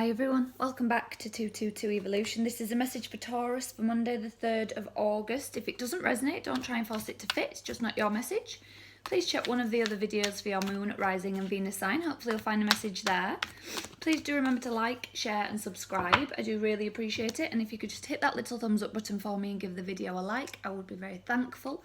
Hi everyone, welcome back to 222 Evolution. This is a message for Taurus for Monday the 3rd of August. If it doesn't resonate, don't try and force it to fit, it's just not your message. Please check one of the other videos for your Moon, Rising and Venus sign. Hopefully you'll find a message there. Please do remember to like, share and subscribe. I do really appreciate it. And if you could just hit that little thumbs up button for me and give the video a like, I would be very thankful.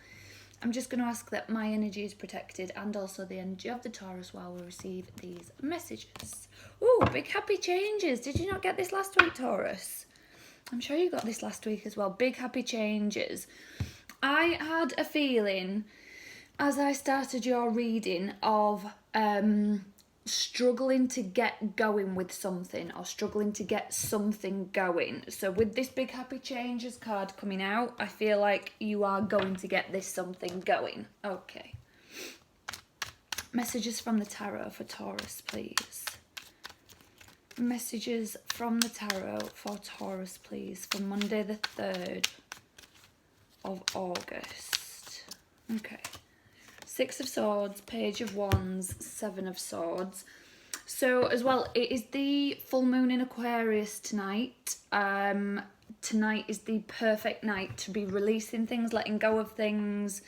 I'm just going to ask that my energy is protected and also the energy of the Taurus while we receive these messages. Ooh, big happy changes. Did you not get this last week, Taurus? I'm sure you got this last week as well. Big happy changes. I had a feeling as I started your reading of struggling to get going with something or struggling to get something going. So with this big happy changes card coming out, I feel like you are going to get this something going. Okay. Messages from the tarot for Taurus, please. Messages from the tarot for Taurus, please, for Monday the 3rd of August. Okay. Six of Swords, Page of Wands, Seven of Swords. So as well, it is the full moon in Aquarius tonight. Tonight is the perfect night to be releasing things, letting go of things.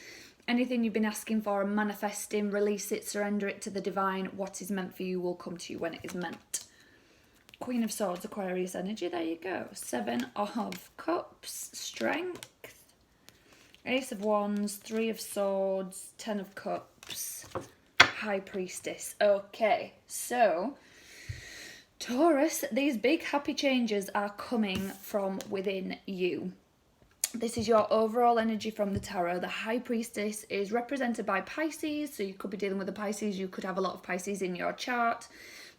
Anything you've been asking for and manifesting, release it, surrender it to the divine. What is meant for you will come to you when it is meant. Queen of Swords, Aquarius energy, there you go. Seven of Cups, Strength. Ace of Wands, Three of Swords, Ten of Cups, High Priestess. Okay, so Taurus, these big happy changes are coming from within you. This is your overall energy from the tarot. The High Priestess is represented by Pisces, so you could be dealing with a Pisces. You could have a lot of Pisces in your chart.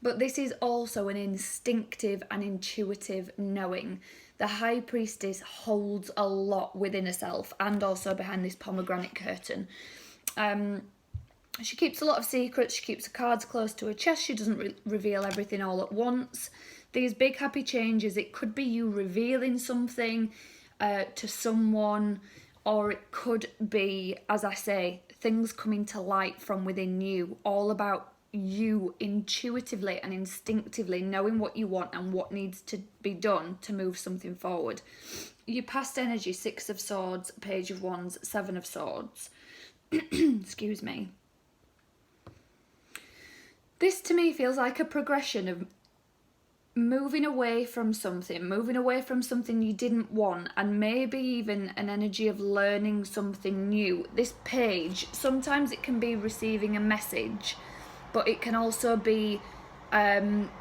But this is also an instinctive and intuitive knowing. The High Priestess holds a lot within herself and also behind this pomegranate curtain. She keeps a lot of secrets. She keeps her cards close to her chest. She doesn't reveal everything all at once. These big happy changes, it could be you revealing something to someone, or it could be, as I say, things coming to light from within you, all about you intuitively and instinctively knowing what you want and what needs to be done to move something forward. Your past energy, Six of Swords, Page of Wands, Seven of Swords. Excuse me. This to me feels like a progression of moving away from something you didn't want, and maybe even an energy of learning something new. This page, sometimes it can be receiving a message, but it can also be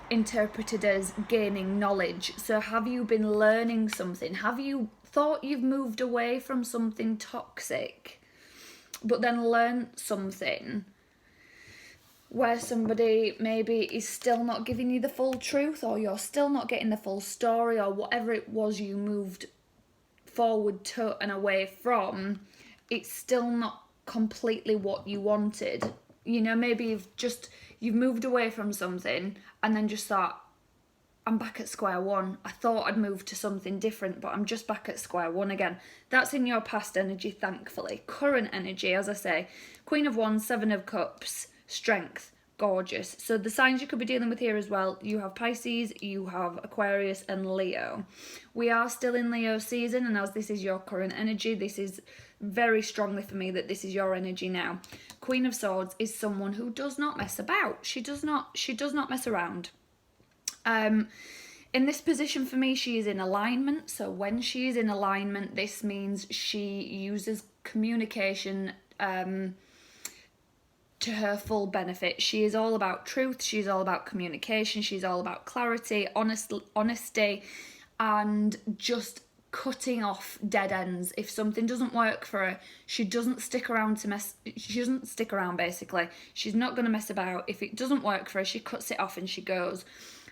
interpreted as gaining knowledge. So have you been learning something? Have you thought you've moved away from something toxic, but then learned something where somebody maybe is still not giving you the full truth, or you're still not getting the full story, or whatever it was you moved forward to and away from, it's still not completely what you wanted. You know, maybe you've moved away from something and then just thought, I'm back at square one. I thought I'd moved to something different, but I'm just back at square one again. That's in your past energy, thankfully. Current energy, as I say, Queen of Wands, Seven of Cups, Strength, gorgeous. So the signs you could be dealing with here as well, you have Pisces, you have Aquarius and Leo. We are still in Leo season, and as this is your current energy, this is very strongly for me that this is your energy now. Queen of Swords is someone who does not mess about. She does not mess around. In this position for me, she is in alignment. So when she is in alignment, this means she uses communication to her full benefit. She is all about truth. She's all about communication. She's all about clarity, honesty, and just cutting off dead ends. If something doesn't work for her, she doesn't stick around she doesn't stick around, basically. She's not going to mess about. If it doesn't work for her, she cuts it off and she goes.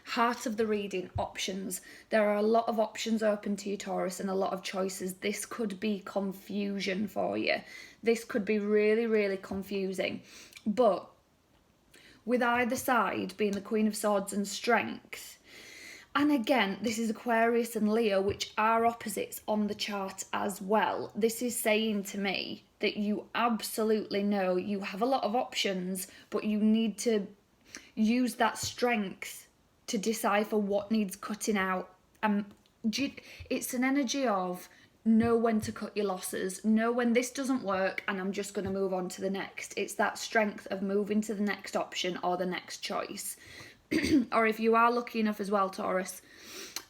Heart of the reading, options. There are a lot of options open to you, Taurus, and a lot of choices. This could be confusion for you. This could be really, really confusing. But with either side being the Queen of Swords and Strength, and again, this is Aquarius and Leo, which are opposites on the chart as well. This is saying to me that you absolutely know you have a lot of options, but you need to use that strength to decipher what needs cutting out. It's an energy of know when to cut your losses, know when this doesn't work and I'm just going to move on to the next. It's that strength of moving to the next option or the next choice. Or if you are lucky enough as well, Taurus,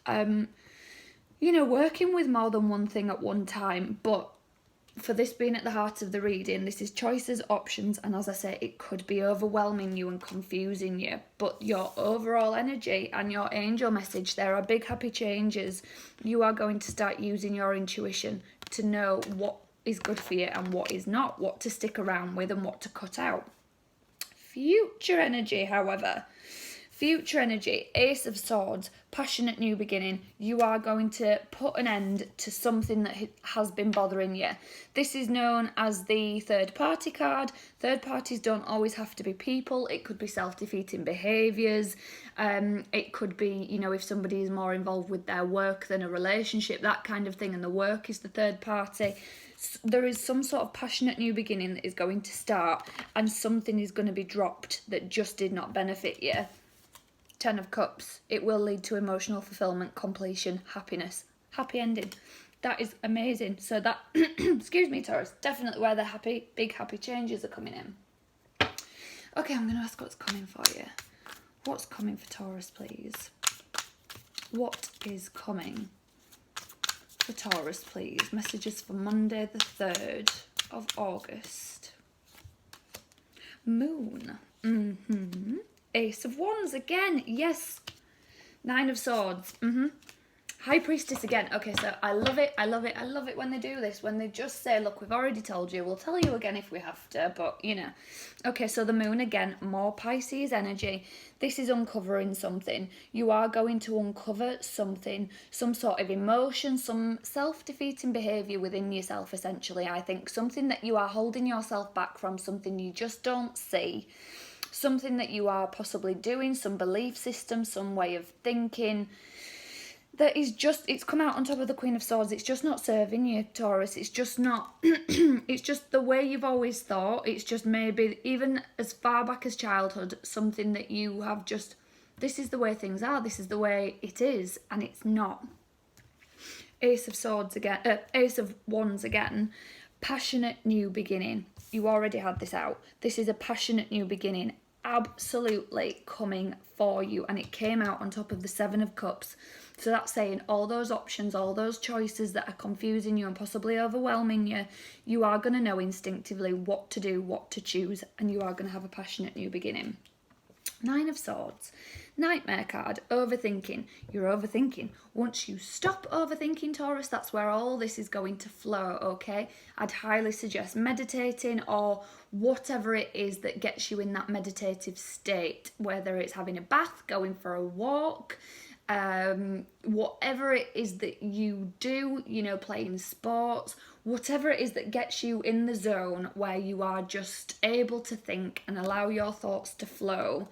you know, working with more than one thing at one time. But for this being at the heart of the reading, this is choices, options, and as I say, it could be overwhelming you and confusing you. But your overall energy and your angel message, there are big happy changes. You are going to start using your intuition to know what is good for you and what is not, what to stick around with and what to cut out. Future energy, however. Future energy, Ace of Swords, passionate new beginning. You are going to put an end to something that has been bothering you. This is known as the third party card. Third parties don't always have to be people. It could be self-defeating behaviours. It could be, you know, if somebody is more involved with their work than a relationship, that kind of thing, and the work is the third party. There is some sort of passionate new beginning that is going to start, and something is going to be dropped that just did not benefit you. 10 of Cups. It will lead to emotional fulfillment, completion, happiness, happy ending. That is amazing. So that, excuse me, Taurus, definitely where the big happy changes are coming in. Okay, I'm going to ask what's coming for you. What's coming for Taurus, please? What is coming for Taurus, please? Messages for Monday, the 3rd of August. Moon. Ace of Wands again. Yes. 9 of Swords. High Priestess again. Okay, so I love it. I love it. I love it when they do this. When they just say, look, we've already told you. We'll tell you again if we have to. But, you know. Okay, so the Moon again. More Pisces energy. This is uncovering something. You are going to uncover something. Some sort of emotion. Some self-defeating behaviour within yourself, essentially. I think something that you are holding yourself back from. Something you just don't see. Something that you are possibly doing, some belief system, some way of thinking that is just, it's come out on top of the Queen of Swords. It's just not serving you, Taurus. It's just not, it's just the way you've always thought. It's just maybe even as far back as childhood, something that you have just, this is the way things are. This is the way it is, and it's not. Ace of Swords again, Ace of Wands again. Passionate new beginning. You already had this out. This is a passionate new beginning. Absolutely coming for you, and it came out on top of the 7 of Cups. So that's saying all those options, all those choices that are confusing you and possibly overwhelming you, you are going to know instinctively what to do, what to choose, and you are going to have a passionate new beginning. 9 of Swords. Nightmare card, overthinking. You're overthinking. Once you stop overthinking, Taurus, that's where all this is going to flow, okay? I'd highly suggest meditating or whatever it is that gets you in that meditative state, whether it's having a bath, going for a walk, whatever it is that you do, you know, playing sports, whatever it is that gets you in the zone where you are just able to think and allow your thoughts to flow.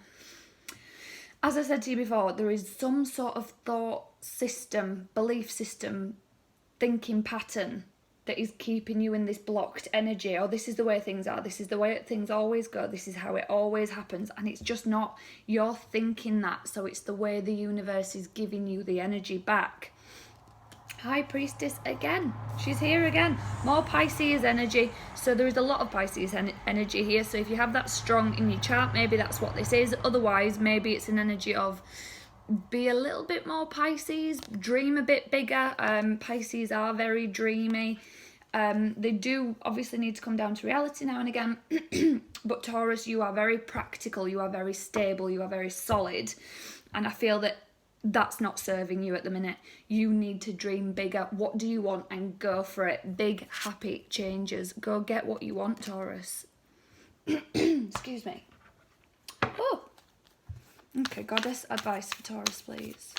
As I said to you before, there is some sort of thought system, belief system, thinking pattern that is keeping you in this blocked energy. Or this is the way things are. This is the way things always go. This is how it always happens. And it's just not. You're thinking that. So it's the way the universe is giving you the energy back. High Priestess again. She's here again. More Pisces energy. So there is a lot of Pisces energy here. So if you have that strong in your chart, maybe that's what this is. Otherwise, maybe it's an energy of be a little bit more Pisces, dream a bit bigger. Pisces are very dreamy. They do obviously need to come down to reality now and again. But Taurus, you are very practical. You are very stable. You are very solid. And I feel that that's not serving you at the minute. You need to dream bigger. What do you want? And go for it. Big, happy changes. Go get what you want, Taurus. Excuse me. Oh. Okay, Goddess advice for Taurus, please.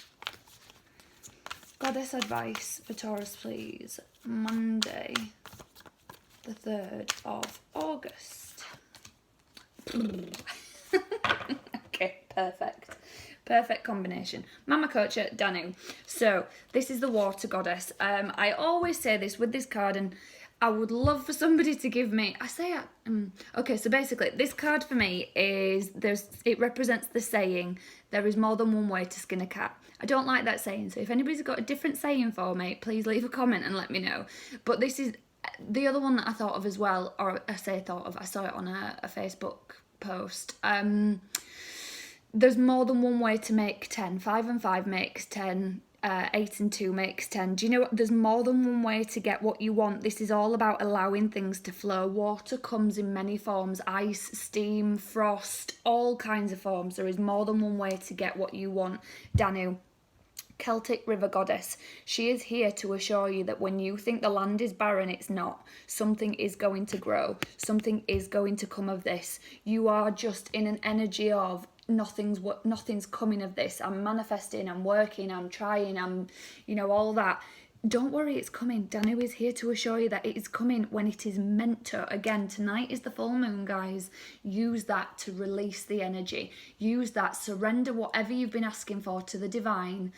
Goddess advice for Taurus, please. Monday, the 3rd of August. Okay, perfect. Perfect combination. Mama Kocha, Danu. So, this is the Water Goddess. I always say this with this card, and I would love for somebody to give me, okay, so basically this card for me is, it represents the saying, there is more than one way to skin a cat. I don't like that saying, so if anybody's got a different saying for me, please leave a comment and let me know. But this is the other one that I thought of as well, or I saw it on a Facebook post. There's more than one way to make 10. 5 and 5 makes 10. 8 and 2 makes 10. Do you know what? There's more than one way to get what you want. This is all about allowing things to flow. Water comes in many forms: ice, steam, frost, all kinds of forms. There is more than one way to get what you want. Danu, Celtic river goddess, she is here to assure you that when you think the land is barren, it's not. Something is going to grow. Something is going to come of this. You are just in an energy of nothing's coming of this. I'm manifesting, I'm working, I'm trying, I'm, all that. Don't worry, it's coming. Danu is here to assure you that it is coming when it is meant to. Again, tonight is the full moon, guys. Use that to release the energy. Use that, surrender whatever you've been asking for to the divine.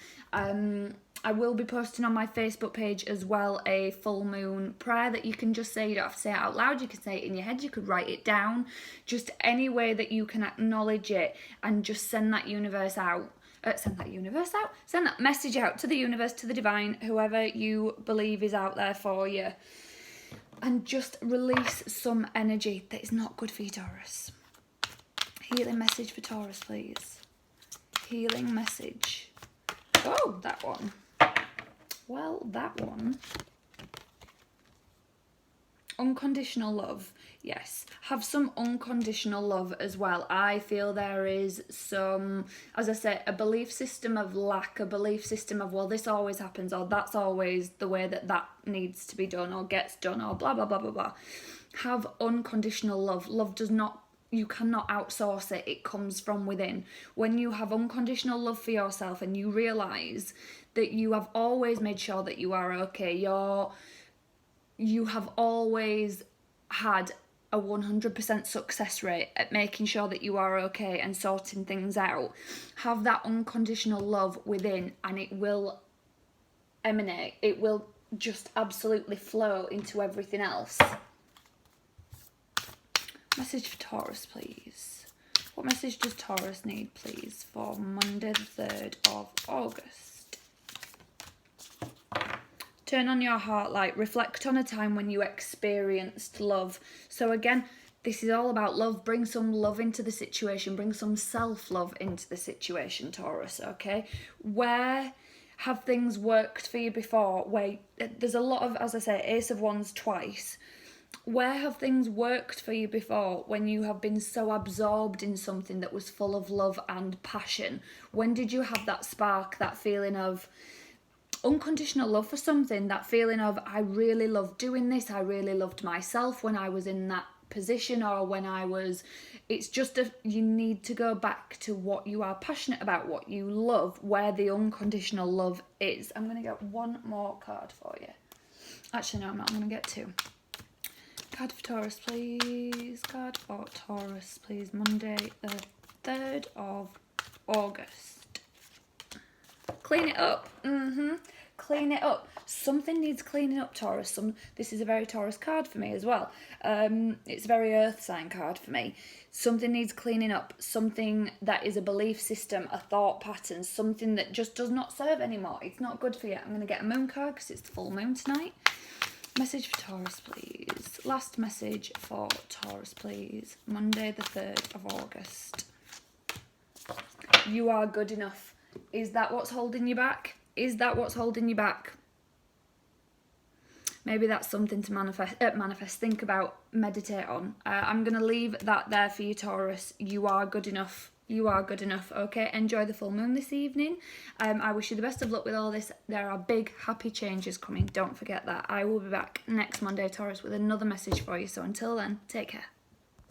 I will be posting on my Facebook page as well a full moon prayer that you can just say. You don't have to say it out loud. You can say it in your head. You could write it down. Just any way that you can acknowledge it and just send that universe out. Send that message out to the universe, to the divine, whoever you believe is out there for you. And just release some energy that is not good for you, Taurus. Healing message for Taurus, please. Healing message. Oh, that one. Well, that one. Unconditional love. Yes. Have some unconditional love as well. I feel there is some, as I say, a belief system of lack, a belief system of, well, this always happens, or that's always the way that needs to be done, or gets done, or blah, blah, blah, blah, blah. Have unconditional love. Love does not, you cannot outsource it. It comes from within. When you have unconditional love for yourself and you realise that you have always made sure that you are okay, you have always had a 100% success rate at making sure that you are okay and sorting things out. Have that unconditional love within, and it will emanate. It will just absolutely flow into everything else. Message for Taurus, please. What message does Taurus need, please, for Monday the 3rd of August? Turn on your heart light. Reflect on a time when you experienced love. So again, this is all about love. Bring some love into the situation. Bring some self-love into the situation, Taurus, okay? Where have things worked for you before? Where there's a lot of, as I say, Ace of Wands twice. Where have things worked for you before when you have been so absorbed in something that was full of love and passion? When did you have that spark, that feeling of unconditional love for something, that feeling of, I really loved doing this, I really loved myself when I was in that position, or when I was, it's just you need to go back to what you are passionate about, what you love, where the unconditional love is. I'm going to get one more card for you. Actually, no, I'm not. I'm going to get two. Card for Taurus, please. Card for Taurus, please. Monday the 3rd of August. Clean it up. Clean it up. Something needs cleaning up, Taurus. This is a very Taurus card for me as well. It's a very earth sign card for me. Something needs cleaning up. Something that is a belief system, a thought pattern, something that just does not serve anymore. It's not good for you. I'm going to get a moon card because it's the full moon tonight. Message for Taurus, please. Last message for Taurus, please. Monday the 3rd of August. You are good enough. Is that what's holding you back? Is that what's holding you back? Maybe that's something to manifest, think about, meditate on. I'm going to leave that there for you, Taurus. You are good enough. You are good enough, okay? Enjoy the full moon this evening. I wish you the best of luck with all this. There are big, happy changes coming. Don't forget that. I will be back next Monday, Taurus, with another message for you. So until then, take care.